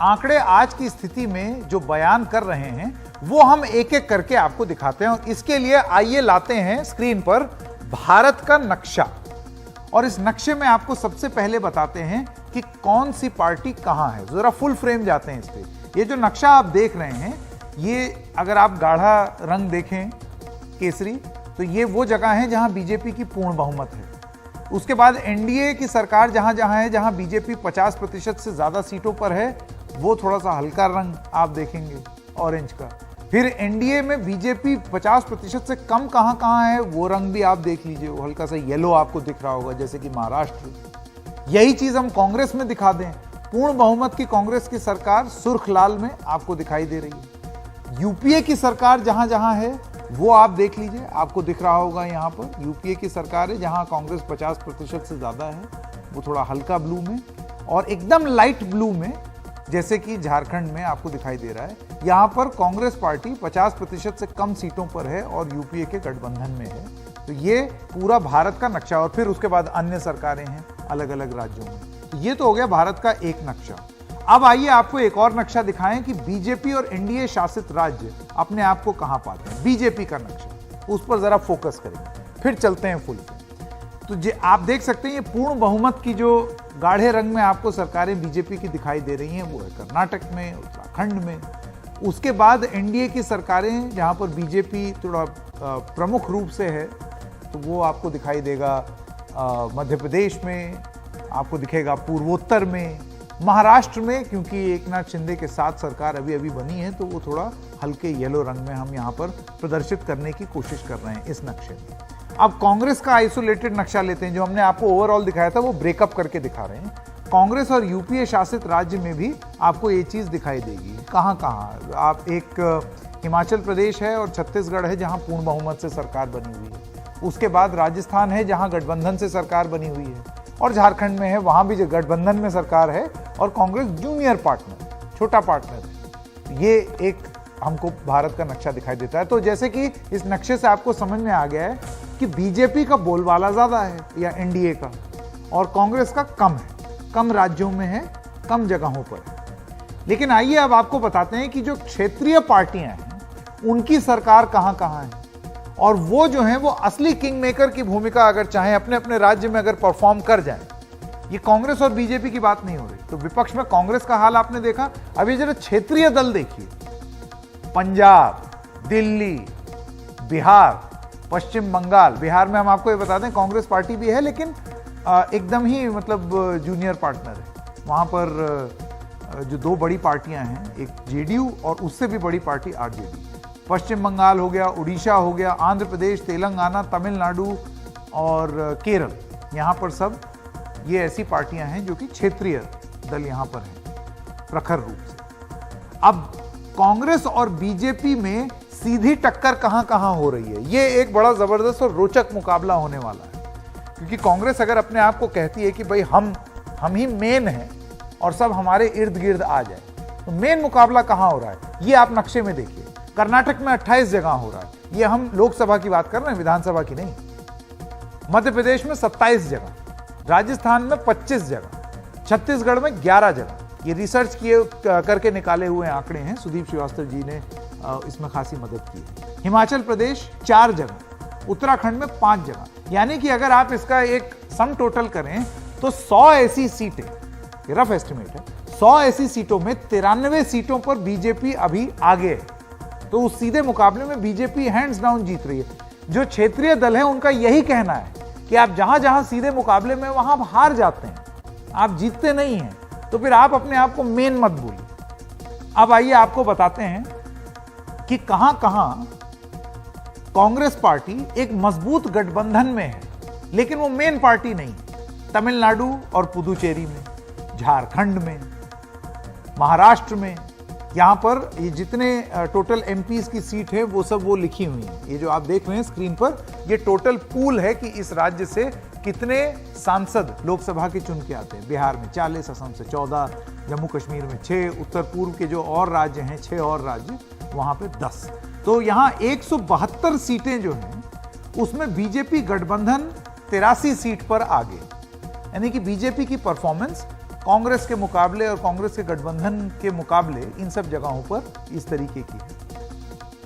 आंकड़े आज की स्थिति में जो बयान कर रहे हैं वो हम एक एक करके आपको दिखाते हैं। और इसके लिए आइए लाते हैं स्क्रीन पर भारत का नक्शा, और इस नक्शे में आपको सबसे पहले बताते हैं कि कौन सी पार्टी कहां है। जरा फुल फ्रेम जाते हैं इस पे। ये जो नक्शा आप देख रहे हैं, ये अगर आप गाढ़ा रंग देखें केसरी, तो ये वो जगह है जहां बीजेपी की पूर्ण बहुमत है। उसके बाद एनडीए की सरकार जहां जहां है, जहां बीजेपी 50% से ज्यादा सीटों पर है, वो थोड़ा सा हल्का रंग आप देखेंगे ऑरेंज का। फिर एनडीए में बीजेपी 50% से कम कहां कहां है, वो रंग भी आप देख लीजिए, वो हल्का सा येलो आपको दिख रहा होगा, जैसे कि महाराष्ट्र। यही चीज हम कांग्रेस में दिखा दें, पूर्ण बहुमत की कांग्रेस की सरकार सुर्ख लाल में आपको दिखाई दे रही है। यूपीए की सरकार जहां जहां है वो आप देख लीजिए, आपको दिख रहा होगा यहाँ पर यूपीए की सरकार है जहां कांग्रेस 50% से ज्यादा है, वो थोड़ा हल्का ब्लू में, और एकदम लाइट ब्लू में जैसे कि झारखंड में आपको दिखाई दे रहा है। यहाँ पर कांग्रेस पार्टी 50% से कम सीटों पर है और यूपीए के गठबंधन में है। तो ये पूरा भारत का नक्शा, और फिर उसके बाद अन्य सरकारें हैं अलग अलग राज्यों में। तो ये तो हो गया भारत का एक नक्शा। अब आइए आपको एक और नक्शा दिखाएं कि बीजेपी और एनडीए शासित राज्य अपने आप को कहां पाते हैं। बीजेपी का नक्शा, उस पर जरा फोकस करेंगे, फिर चलते हैं फुल पे। तो आप देख सकते हैं ये पूर्ण बहुमत की जो गाढ़े रंग में आपको सरकारें बीजेपी की दिखाई दे रही हैं, वो है कर्नाटक में, उत्तराखंड में। उसके बाद एनडीए की सरकारें जहां पर बीजेपी थोड़ा प्रमुख रूप से है, तो वो आपको दिखाई देगा मध्य प्रदेश में, आपको दिखेगा पूर्वोत्तर में, महाराष्ट्र में, क्योंकि एकनाथ शिंदे के साथ सरकार अभी अभी बनी है, तो वो थोड़ा हल्के येलो रंग में हम यहाँ पर प्रदर्शित करने की कोशिश कर रहे हैं इस नक्शे में। अब कांग्रेस का आइसोलेटेड नक्शा लेते हैं, जो हमने आपको ओवरऑल दिखाया था वो ब्रेकअप करके दिखा रहे हैं। कांग्रेस और यूपीए शासित राज्य में भी आपको ये चीज दिखाई देगी। कहाँ कहाँ आप, एक हिमाचल प्रदेश है और छत्तीसगढ़ है जहाँ पूर्ण बहुमत से सरकार बनी हुई है। उसके बाद राजस्थान है जहाँ गठबंधन से सरकार बनी हुई है, और झारखंड में है, वहां भी जो गठबंधन में सरकार है और कांग्रेस जूनियर पार्टनर, छोटा पार्टनर है। ये एक हमको भारत का नक्शा दिखाई देता है। तो जैसे कि इस नक्शे से आपको समझ में आ गया है कि बीजेपी का बोलबाला ज्यादा है या एनडीए का, और कांग्रेस का कम है, कम राज्यों में है, कम जगहों पर है। लेकिन आइए अब आपको बताते हैं कि जो क्षेत्रीय पार्टियां हैं उनकी सरकार कहां कहां है, और वो जो है वो असली किंग मेकर की भूमिका अगर चाहे अपने अपने राज्य में अगर परफॉर्म कर जाए। ये कांग्रेस और बीजेपी की बात नहीं हो रही। तो विपक्ष में कांग्रेस का हाल आपने देखा। अभी जरा क्षेत्रीय दल देखिए, पंजाब, दिल्ली, बिहार, पश्चिम बंगाल। बिहार में हम आपको ये बता दें कांग्रेस पार्टी भी है, लेकिन एकदम ही मतलब जूनियर पार्टनर है। वहां पर जो दो बड़ी पार्टियां हैं, एक जेडीयू और उससे भी बड़ी पार्टी आरजेडी। पश्चिम बंगाल हो गया, उड़ीसा हो गया, आंध्र प्रदेश, तेलंगाना, तमिलनाडु और केरल, यहाँ पर सब ये ऐसी पार्टियां हैं जो कि क्षेत्रीय दल यहाँ पर हैं प्रखर रूप से। अब कांग्रेस और बीजेपी में सीधी टक्कर कहां कहां हो रही है, ये एक बड़ा जबरदस्त और रोचक मुकाबला होने वाला है। क्योंकि कांग्रेस अगर अपने आप को कहती है कि भाई हम ही मेन हैं और सब हमारे इर्द गिर्द आ जाए, तो मेन मुकाबला कहां हो रहा है ये आप नक्शे में देखिए। कर्नाटक में 28 जगह हो रहा है, ये हम लोकसभा की बात कर रहे हैं, विधानसभा की नहीं। मध्य प्रदेश में 27 जगह, राजस्थान में 25 जगह, छत्तीसगढ़ में 11 जगह। ये रिसर्च किए करके निकाले हुए आंकड़े हैं, सुदीप श्रीवास्तव जी ने इसमें खासी मदद की है। हिमाचल प्रदेश 4 जगह, उत्तराखंड में 5 जगह। यानी कि अगर आप इसका एक सम टोटल करें तो 100 ऐसी सीटें, रफ एस्टिमेट है, 100 ऐसी सीटों में 93 सीटों पर बीजेपी अभी आगे है। तो उस सीधे मुकाबले में बीजेपी हैंड्स डाउन जीत रही है। जो क्षेत्रीय दल है उनका यही कहना है कि आप जहां जहां सीधे मुकाबले में वहां आप हार जाते हैं, आप जीतते नहीं हैं, तो फिर आप अपने आप को मेन मत भूलिए। अब आइए आपको बताते हैं कि कहां कहां कांग्रेस पार्टी एक मजबूत गठबंधन में है, लेकिन वो मेन पार्टी नहीं। तमिलनाडु और पुदुचेरी में, झारखंड में, महाराष्ट्र में, यहां पर ये जितने टोटल एमपीज की सीट है वो सब वो लिखी हुई है। ये जो आप देख रहे हैं स्क्रीन पर, ये टोटल पूल है कि इस राज्य से कितने सांसद लोकसभा के चुन के आते हैं। बिहार में 40, असम से 14, जम्मू कश्मीर में 6, उत्तर पूर्व के जो और राज्य हैं 6 और राज्य, वहां पे 10। तो यहां 172 सीटें जो हैं उसमें बीजेपी गठबंधन 83 सीट पर आगे, यानी कि बीजेपी की परफॉर्मेंस कांग्रेस के मुकाबले और कांग्रेस के गठबंधन के मुकाबले इन सब जगहों पर इस तरीके की है।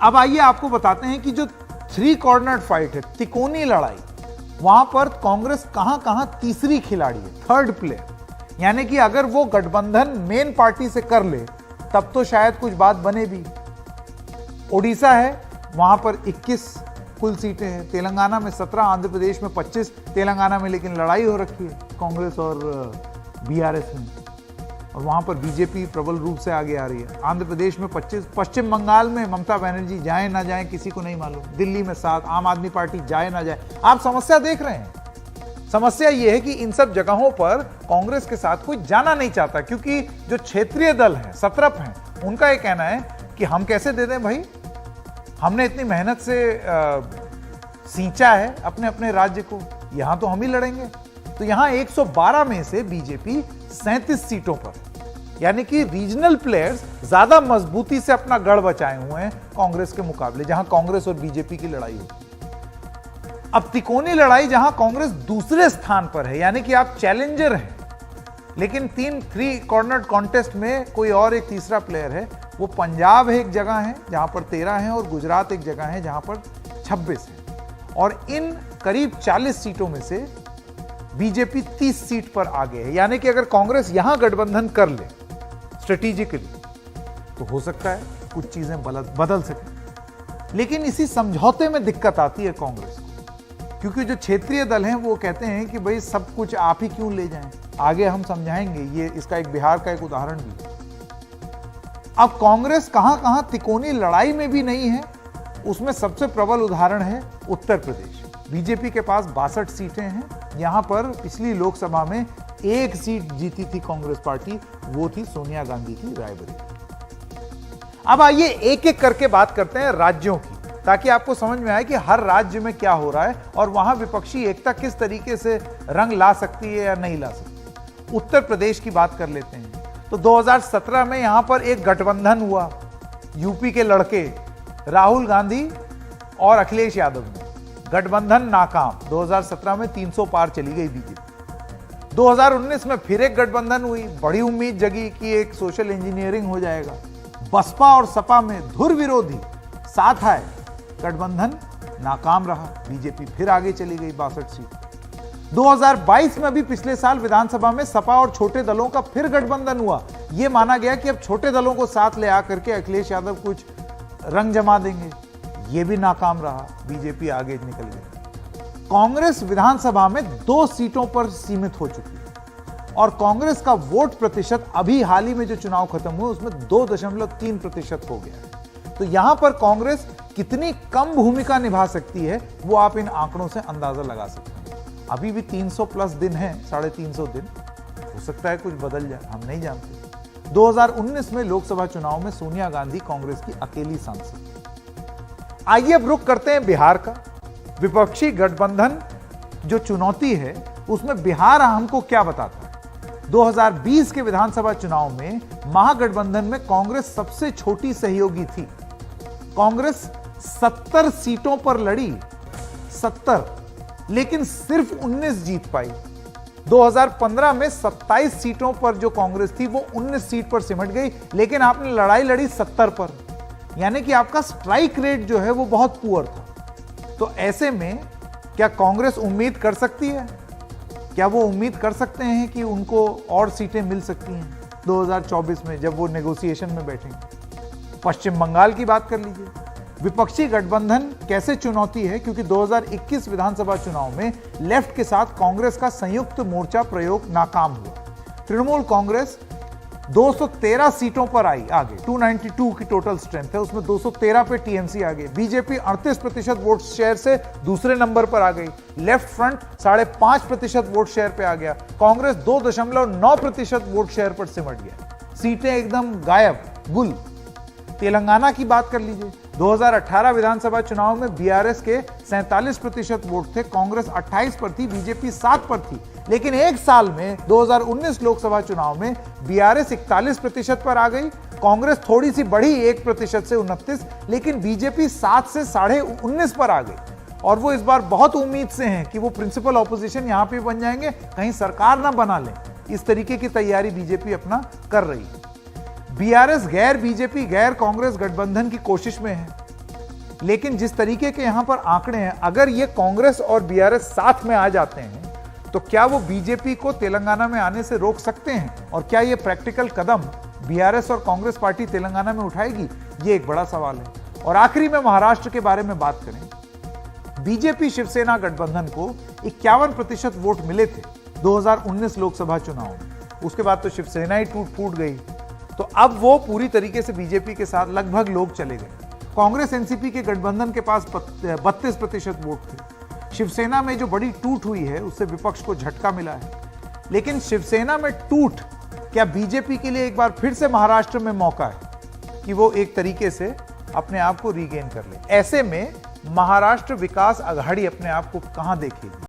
अब आइए आपको बताते हैं कि जो 3 कॉर्नर फाइट है, तिकोनी लड़ाई, वहां पर कांग्रेस कहां तीसरी खिलाड़ी है, थर्ड प्लेयर। यानी कि अगर वो गठबंधन मेन पार्टी से कर ले तब तो शायद कुछ बात बने भी। ओडिशा है, वहां पर 21 कुल सीटें हैं, तेलंगाना में 17, आंध्र प्रदेश में 25। तेलंगाना में लेकिन लड़ाई हो रखी है कांग्रेस और बीआरएस में, और वहां पर बीजेपी प्रबल रूप से आगे आ रही है। आंध्र प्रदेश में 25, पश्चिम बंगाल में ममता बनर्जी जाए ना जाए किसी को नहीं मालूम, दिल्ली में 7, आम आदमी पार्टी जाए ना जाए। आप समस्या देख रहे हैं। समस्या यह है कि इन सब जगहों पर कांग्रेस के साथ कोई जाना नहीं चाहता, क्योंकि जो क्षेत्रीय दल हैं, सत्रप हैं, उनका यह कहना है कि हम कैसे दे दें भाई, हमने इतनी मेहनत से सींचा है अपने अपने राज्य को, यहां तो हम ही लड़ेंगे। तो यहां 112 में से बीजेपी 37 सीटों पर, यानी कि रीजनल प्लेयर्स ज्यादा मजबूती से अपना गढ़ बचाए हुए हैं कांग्रेस के मुकाबले, जहां कांग्रेस और बीजेपी की लड़ाई होती है। अब तिकोनी लड़ाई जहां कांग्रेस दूसरे स्थान पर है, यानी कि आप चैलेंजर हैं, लेकिन 3 कॉर्नर कॉन्टेस्ट में कोई और एक तीसरा प्लेयर है। वो पंजाब है, एक जगह है जहां पर 13 है, और गुजरात एक जगह है जहां पर 26 है। और इन करीब 40 सीटों में से बीजेपी 30 सीट पर आगे है। यानी कि अगर कांग्रेस यहां गठबंधन कर ले स्ट्रेटेजिकली तो हो सकता है कुछ चीजें बदल सके। लेकिन इसी समझौते में दिक्कत आती है कांग्रेस को, क्योंकि जो क्षेत्रीय दल हैं वो कहते हैं कि भाई सब कुछ आप ही क्यों ले जाएं, आगे हम समझाएंगे। ये इसका एक बिहार का एक उदाहरण भी है। अब कांग्रेस कहां तिकोनी लड़ाई में भी नहीं है, उसमें सबसे प्रबल उदाहरण है उत्तर प्रदेश। बीजेपी के पास 62 सीटें हैं। यहां पर पिछली लोकसभा में 1 सीट जीती थी कांग्रेस पार्टी, वो थी सोनिया गांधी की रायबरेली। अब आइए एक एक करके बात करते हैं राज्यों की, ताकि आपको समझ में आए कि हर राज्य में क्या हो रहा है और वहां विपक्षी एकता किस तरीके से रंग ला सकती है या नहीं ला सकती। उत्तर प्रदेश की बात कर लेते हैं। तो 2017 में यहां पर एक गठबंधन हुआ, यूपी के लड़के राहुल गांधी और अखिलेश यादव ने, गठबंधन नाकाम। 2017 में 300 पार चली गई बीजेपी। 2019 में फिर एक गठबंधन हुई, बड़ी उम्मीद जगी कि एक सोशल इंजीनियरिंग हो जाएगा। बसपा और सपा में धुर विरोधी साथ आए, गठबंधन नाकाम रहा, बीजेपी फिर आगे चली गई 62 सीट। 2022 में भी पिछले साल विधानसभा में सपा और छोटे दलों का फिर गठबंधन हुआ। यह माना गया कि अब छोटे दलों को साथ ले आकर के अखिलेश यादव कुछ रंग जमा देंगे, यह भी नाकाम रहा, बीजेपी आगे निकल गई। कांग्रेस विधानसभा में 2 सीटों पर सीमित हो चुकी है और कांग्रेस का वोट प्रतिशत अभी हाल ही में जो चुनाव खत्म हुए उसमें 2.3% हो गया है। तो यहां पर कांग्रेस कितनी कम भूमिका निभा सकती है वो आप इन आंकड़ों से अंदाजा लगा सकते हैं। अभी भी 300 प्लस दिन है, 350 दिन, हो सकता है कुछ बदल जाए, हम नहीं जानते। 2019 में लोकसभा चुनाव में सोनिया गांधी कांग्रेस की अकेली सांसद। आइए अब रुख करते हैं बिहार का। विपक्षी गठबंधन जो चुनौती है उसमें बिहार हमको क्या बताता है। 2020 के विधानसभा चुनाव में महागठबंधन में कांग्रेस सबसे छोटी सहयोगी थी। कांग्रेस 70 सीटों पर लड़ी, 70, लेकिन सिर्फ 19 जीत पाई। 2015 में 27 सीटों पर जो कांग्रेस थी वो 19 सीट पर सिमट गई, लेकिन आपने लड़ाई लड़ी 70 पर, यानी कि आपका स्ट्राइक रेट जो है वो बहुत पुअर था। तो ऐसे में क्या कांग्रेस उम्मीद कर सकती है, क्या वो उम्मीद कर सकते हैं कि उनको और सीटें मिल सकती हैं 2024 में जब वो नेगोशिएशन में बैठेंगे। पश्चिम बंगाल की बात कर लीजिए, विपक्षी गठबंधन कैसे चुनौती है, क्योंकि 2021 विधानसभा चुनाव में लेफ्ट के साथ कांग्रेस का संयुक्त मोर्चा प्रयोग नाकाम हुआ। तृणमूल कांग्रेस 213 सीटों पर आई आगे, 292 की टोटल स्ट्रेंथ है, उसमें 213 पे टीएमसी आ गई। बीजेपी 38% वोट शेयर से दूसरे नंबर पर आ गई। लेफ्ट फ्रंट 5.5% वोट शेयर पे आ गया। कांग्रेस 2.9% वोट शेयर पर सिमट गया। सीटें एकदम गायब, गुल। तेलंगाना की बात कर लीजिए, 2018 विधानसभा चुनाव में बीआरएस के 47% वोट थे, कांग्रेस 28 पर थी, बीजेपी 7 पर थी। लेकिन एक साल में 2019 लोकसभा चुनाव में बीआरएस 41% पर आ गई, कांग्रेस थोड़ी सी बढ़ी 1% से 29, लेकिन बीजेपी 7 से 19.5 पर आ गई। और वो इस बार बहुत उम्मीद से हैं कि वो प्रिंसिपल ऑपोजिशन यहां पे बन जाएंगे, कहीं सरकार ना बना लें। इस तरीके की तैयारी बीजेपी अपना कर रही है। बीआरएस गैर बीजेपी गैर कांग्रेस गठबंधन की कोशिश में है, लेकिन जिस तरीके के यहां पर आंकड़े हैं, अगर ये कांग्रेस और बीआरएस साथ में आ जाते हैं तो क्या वो बीजेपी को तेलंगाना में आने से रोक सकते हैं? और क्या ये प्रैक्टिकल कदम बीआरएस और कांग्रेस पार्टी तेलंगाना में उठाएगी? ये एक बड़ा सवाल है। और आखिरी में महाराष्ट्र के बारे में बात करें, बीजेपी शिवसेना गठबंधन को 51% वोट मिले थे 2019 लोकसभा चुनाव में। उसके बाद तो शिवसेना ही टूट फूट गई, तो अब वो पूरी तरीके से बीजेपी के साथ लगभग लोग चले गए। कांग्रेस एनसीपी के गठबंधन के पास 32% वोट थे। शिवसेना में जो बड़ी टूट हुई है उससे विपक्ष को झटका मिला है, लेकिन शिवसेना में टूट क्या बीजेपी के लिए एक बार फिर से महाराष्ट्र में मौका है कि वो एक तरीके से अपने आप को रीगेन कर ले? ऐसे में महाराष्ट्र विकास अघाड़ी अपने आप को कहां देखेगी?